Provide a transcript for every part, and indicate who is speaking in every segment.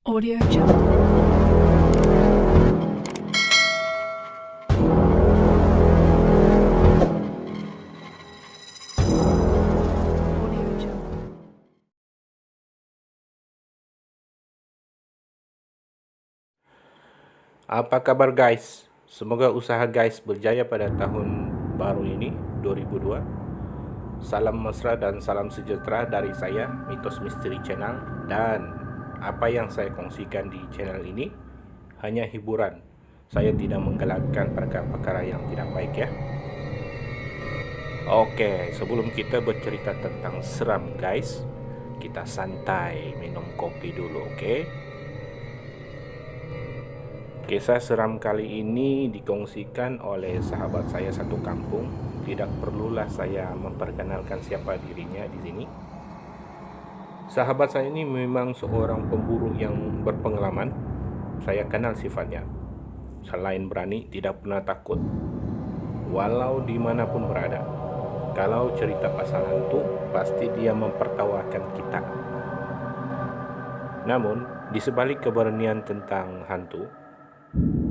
Speaker 1: Audio Jungle. Audio Jungle.
Speaker 2: Apa kabar guys? Semoga usaha guys berjaya pada tahun baru ini 2002. Salam mesra dan salam sejahtera dari saya, Mitos Misteri Channel. Dan apa yang saya kongsikan di channel ini hanya hiburan. Saya tidak menggalakkan perkara-perkara yang tidak baik ya. Oke, sebelum kita bercerita tentang seram guys, kita santai minum kopi dulu, oke? Kisah seram kali ini dikongsikan oleh sahabat saya satu kampung. Tidak perlulah saya memperkenalkan siapa dirinya di sini. Sahabat saya ini memang seorang pemburu yang berpengalaman. Saya kenal sifatnya. Selain berani, tidak pernah takut. Walau dimanapun berada. Kalau cerita pasal hantu, pasti dia mempertawakan kita. Namun, di sebalik keberanian tentang hantu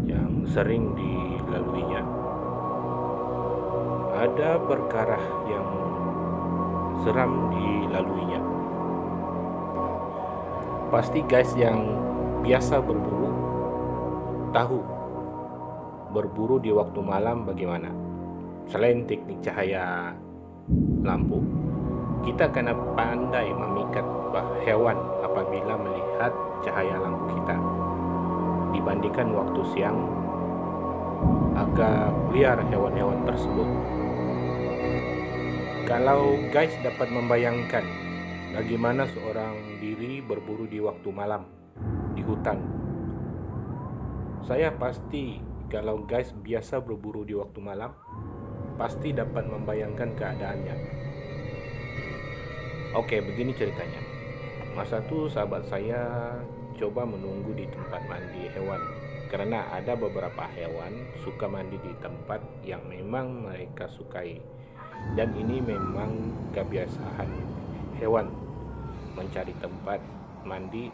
Speaker 2: yang sering dilaluinya, ada perkara yang seram dilaluinya. Pasti guys yang biasa berburu tahu berburu di waktu malam bagaimana. Selain teknik cahaya lampu, kita kena pandai memikat hewan apabila melihat cahaya lampu kita. Dibandingkan waktu siang, agak liar hewan-hewan tersebut. Kalau guys dapat membayangkan bagaimana seorang diri berburu di waktu malam di hutan, saya pasti kalau guys biasa berburu di waktu malam, pasti dapat membayangkan keadaannya. Oke, begini ceritanya. Masa itu sahabat saya coba menunggu di tempat mandi hewan, karena ada beberapa hewan suka mandi di tempat yang memang mereka sukai, dan ini memang kebiasaan hewan mencari tempat mandi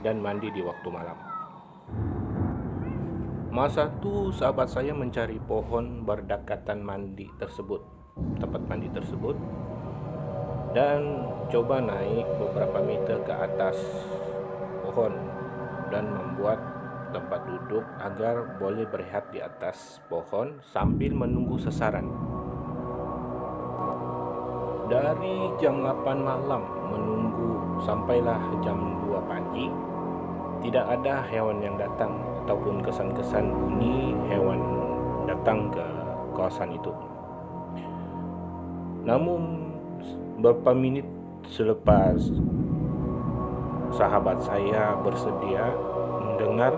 Speaker 2: dan mandi di waktu malam. Masa itu sahabat saya mencari pohon berdekatan tempat mandi tersebut, dan coba naik beberapa meter ke atas pohon dan membuat tempat duduk agar boleh berehat di atas pohon sambil menunggu sasaran. Dari jam 8 malam menunggu sampailah jam 2 pagi, tidak ada hewan yang datang ataupun kesan-kesan bunyi hewan datang ke kawasan itu. Namun beberapa menit selepas sahabat saya bersedia mendengar,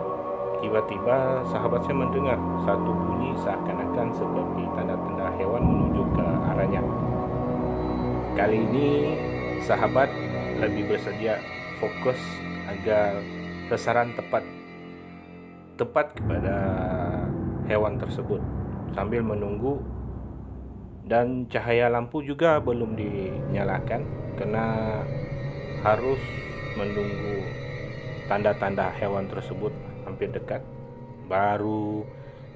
Speaker 2: tiba-tiba sahabat saya mendengar satu bunyi seakan-akan seperti tanda-tanda hewan menuju ke arahnya. Kali ini sahabat lebih bersedia fokus agar sasaran tepat kepada hewan tersebut sambil menunggu, dan cahaya lampu juga belum dinyalakan karena harus menunggu tanda-tanda hewan tersebut hampir dekat, baru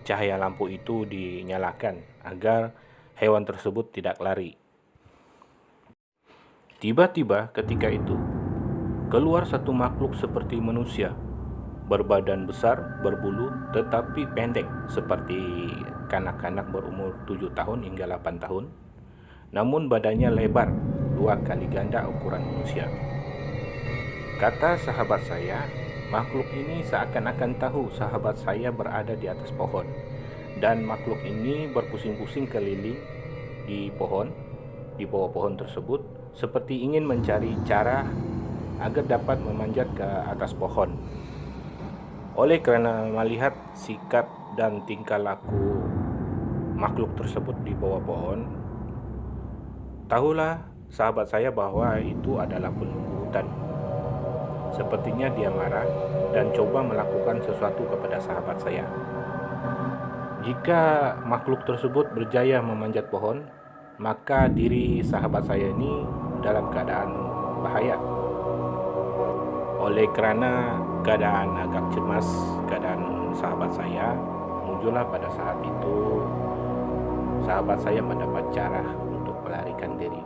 Speaker 2: cahaya lampu itu dinyalakan agar hewan tersebut tidak lari. Tiba-tiba ketika itu keluar satu makhluk seperti manusia, berbadan besar, berbulu, tetapi pendek seperti kanak-kanak berumur 7 tahun hingga 8 tahun. Namun badannya lebar, 2 kali ganda ukuran manusia. Kata sahabat saya, makhluk ini seakan-akan tahu sahabat saya berada di atas pohon, dan makhluk ini berpusing-pusing keliling di bawah pohon tersebut, seperti ingin mencari cara agar dapat memanjat ke atas pohon. Oleh karena melihat sikap dan tingkah laku makhluk tersebut di bawah pohon, tahulah sahabat saya bahwa itu adalah penunggu hutan. Sepertinya dia marah dan coba melakukan sesuatu kepada sahabat saya. Jika makhluk tersebut berjaya memanjat pohon, maka diri sahabat saya ini dalam keadaan bahaya. Oleh karena keadaan agak cemas, keadaan sahabat saya. Muncullah pada saat itu sahabat saya mendapat cara untuk melarikan diri.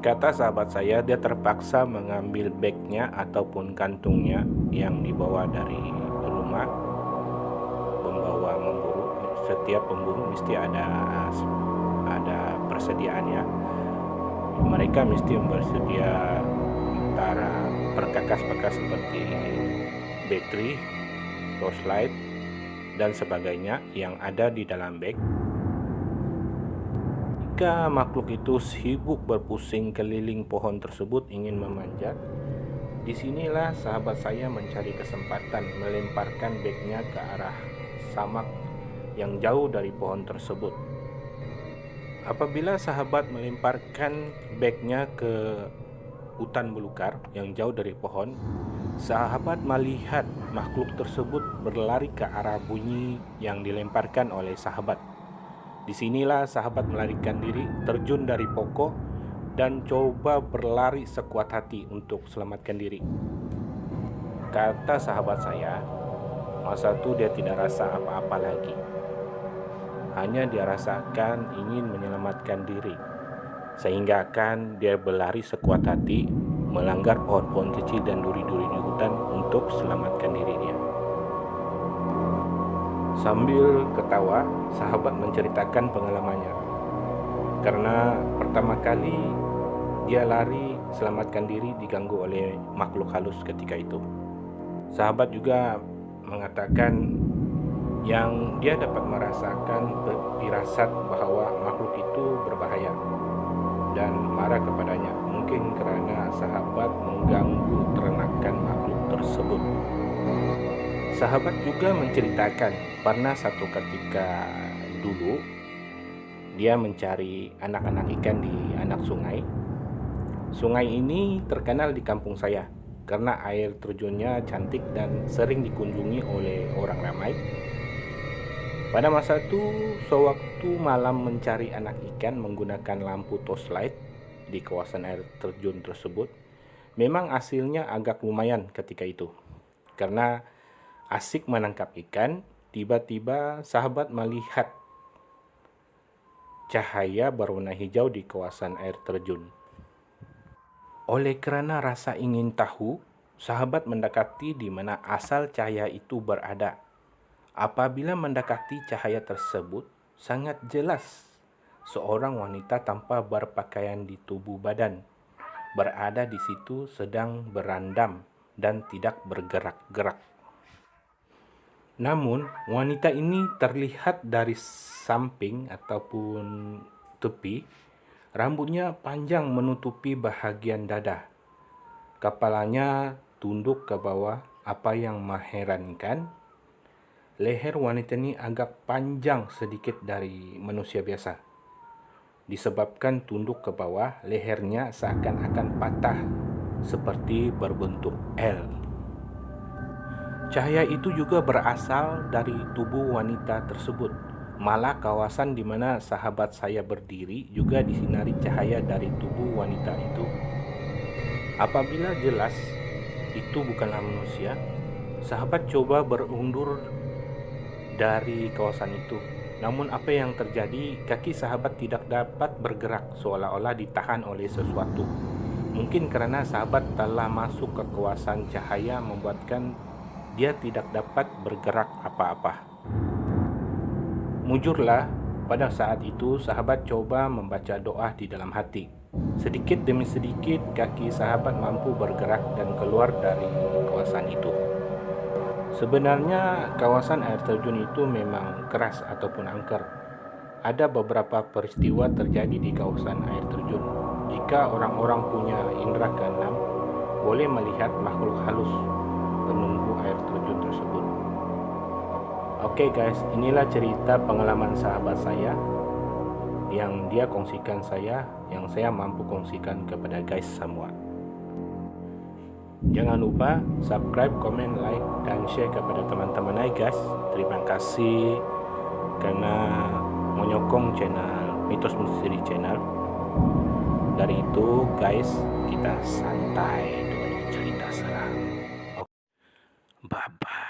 Speaker 2: Kata sahabat saya, dia terpaksa mengambil bagnya ataupun kantungnya yang dibawa dari rumah, membawa memburu. Setiap pemburu mesti ada persediaannya. Mereka mesti bersedia antara perkakas bekas seperti bateri, torchlight, dan sebagainya yang ada di dalam bag. Jika makhluk itu sibuk berpusing keliling pohon tersebut ingin memanjat, disinilah sahabat saya mencari kesempatan melemparkan bagnya ke arah samak yang jauh dari pohon tersebut. Apabila sahabat melemparkan bagnya ke hutan belukar yang jauh dari pohon, sahabat melihat makhluk tersebut berlari ke arah bunyi yang dilemparkan oleh sahabat. Disinilah sahabat melarikan diri, terjun dari pokok, dan coba berlari sekuat hati untuk selamatkan diri. Kata sahabat saya, masa itu dia tidak rasa apa-apa lagi. Hanya dia rasakan ingin menyelamatkan diri, sehingga kan dia berlari sekuat hati, melanggar pohon-pohon kecil dan duri-duri di hutan untuk selamatkan dirinya. Sambil ketawa, sahabat menceritakan pengalamannya. Karena pertama kali dia lari selamatkan diri diganggu oleh makhluk halus ketika itu. Sahabat juga mengatakan yang dia dapat merasakan firasat bahwa makhluk itu berbahaya dan marah kepadanya, mungkin karena sahabat mengganggu ternakan makhluk tersebut. Sahabat juga menceritakan pernah satu ketika dulu dia mencari anak-anak ikan di anak sungai. Sungai ini terkenal di kampung saya karena air terjunnya cantik dan sering dikunjungi oleh orang ramai. Pada masa itu, sewaktu malam mencari anak ikan menggunakan lampu torchlight di kawasan air terjun tersebut, memang hasilnya agak lumayan ketika itu. Karena asik menangkap ikan, tiba-tiba sahabat melihat cahaya berwarna hijau di kawasan air terjun. Oleh kerana rasa ingin tahu, sahabat mendekati di mana asal cahaya itu berada. Apabila mendekati cahaya tersebut, sangat jelas seorang wanita tanpa berpakaian di tubuh badan berada di situ sedang berandam dan tidak bergerak-gerak. Namun, wanita ini terlihat dari samping ataupun tepi, rambutnya panjang menutupi bahagian dada. Kepalanya tunduk ke bawah, apa yang mengherankan, leher wanita ini agak panjang sedikit dari manusia biasa. Disebabkan tunduk ke bawah, lehernya seakan-akan patah seperti berbentuk L. Cahaya itu juga berasal dari tubuh wanita tersebut. Malah kawasan di mana sahabat saya berdiri juga disinari cahaya dari tubuh wanita itu. Apabila jelas itu bukanlah manusia, sahabat coba berundur dari kawasan itu. Namun apa yang terjadi, kaki sahabat tidak dapat bergerak seolah-olah ditahan oleh sesuatu. Mungkin karena sahabat telah masuk ke kawasan cahaya membuatkan dia tidak dapat bergerak apa-apa. Mujurlah, pada saat itu sahabat coba membaca doa di dalam hati. Sedikit demi sedikit kaki sahabat mampu bergerak dan keluar dari kawasan itu. Sebenarnya kawasan air terjun itu memang keras ataupun angker. Ada beberapa peristiwa terjadi di kawasan air terjun. Jika orang-orang punya indera keenam, boleh melihat makhluk halus penunggu air terjun tersebut. Oke guys, inilah cerita pengalaman sahabat saya yang dia kongsikan saya, yang saya mampu kongsikan kepada guys semua. Jangan lupa subscribe, komen, like, dan share kepada teman-teman guys. Terima kasih karena menyokong channel Mitos Misteri Channel. Dari itu guys, kita santai dengan cerita seram. Bye-bye.